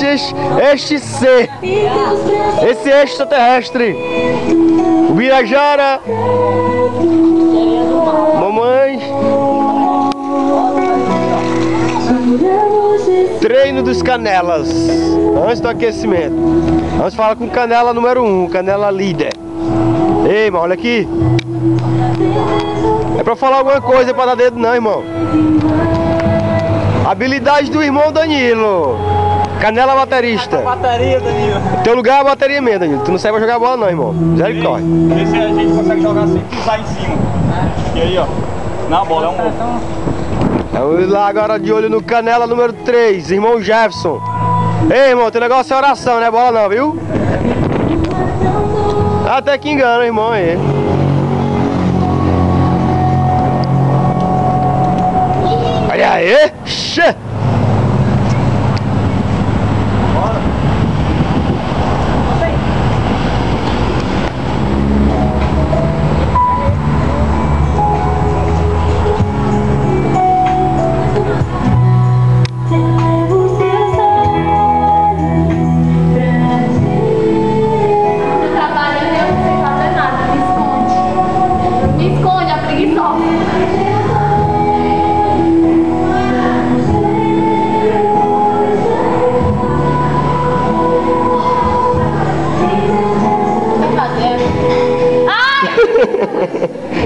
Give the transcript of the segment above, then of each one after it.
este ser, esse extraterrestre, o Birajara, mamãe, treino dos canelas, antes do aquecimento. Vamos falar com canela número 1, canela líder. Ei, irmão, olha aqui. É pra falar alguma coisa pra dar dedo não, irmão. Habilidade do irmão Danilo. Canela baterista. Bateria, Danilo. Teu lugar é a bateria mesmo, Danilo. Tu não sabe jogar bola não, irmão. Misericórdia. Vê se a gente consegue jogar sem pisar em cima. E aí, ó. Na bola é um gol. Vamos lá agora de olho no canela número 3, irmão Jefferson. Ei, irmão, teu negócio é oração, não é bola não, viu? Até que engana, irmão, aí. Olha aí! Xê!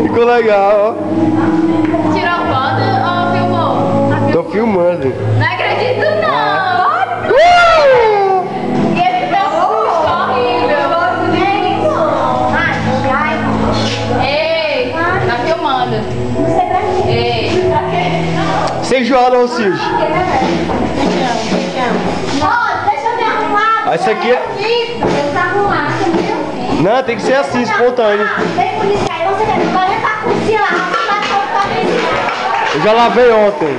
Ficou legal, ó. Tirou foto ou filmou? Tô filmando. Não acredito não! Esse teu curso horrível! Ei, tá filmando. Ei, pra quê? Sem jogar não, Silvio. Deixa eu me arrumar. Esse aqui é... Eu tá arrumado, viu? Não, tem que ser assim, espontâneo. Vem por isso aí, você deve estar com o lá. Eu já lavei ontem.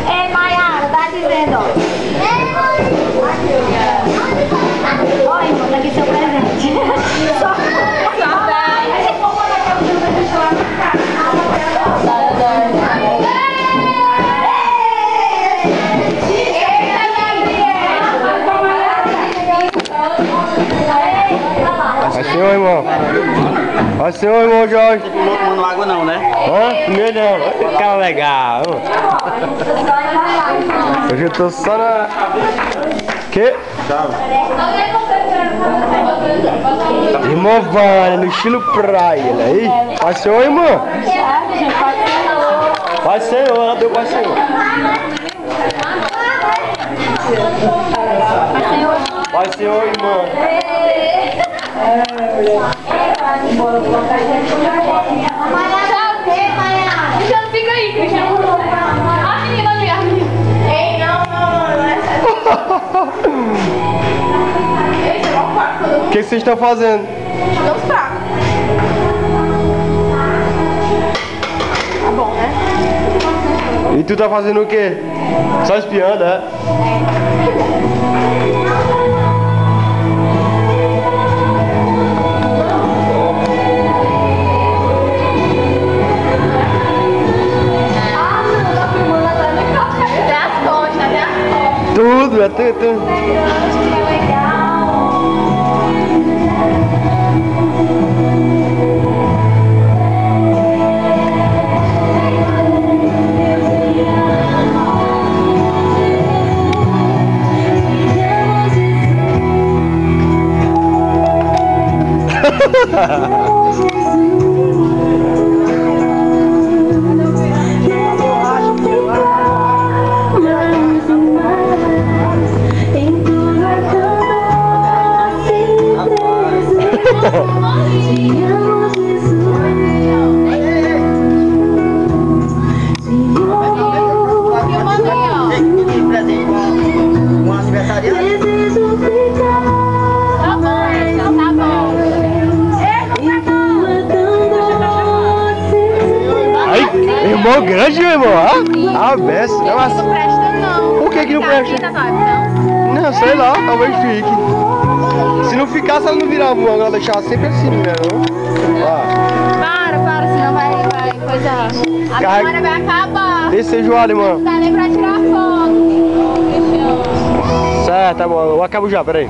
Ei, Maiara, tá dizendo, ó. Olha, irmão, tá aqui seu presente. Vai ser o irmão. Vai ser o irmão Jorge. Não vou tomando água não, né? Hã? Primeiro não. Cara legal. Hoje eu tô só na... Que? Irmão Vânia, no estilo praia. Olha aí. Vai ser o irmão. Vai ser o, deu vai ser o. Vai ser o irmão. Cristiano, fica aí, Cristiano. A menina ali. Ei, não é O que vocês estão fazendo? jogamos fraco. Tá bom, né? E tu tá fazendo o quê? Só espiando, é? Tudo, é tudo. Irmão grande, meu irmão. Ah, benção. Não presta, não. Por que não presta? Não. sei lá, talvez fique. Se não ficar, se ela não virar uma, ela deixar sempre assim, né? Não? Para, senão vai coisar. A câmera vai acabar. Desce o alho, mano. Não dá nem pra tirar foto. Certo, tá bom, eu acabo já, peraí.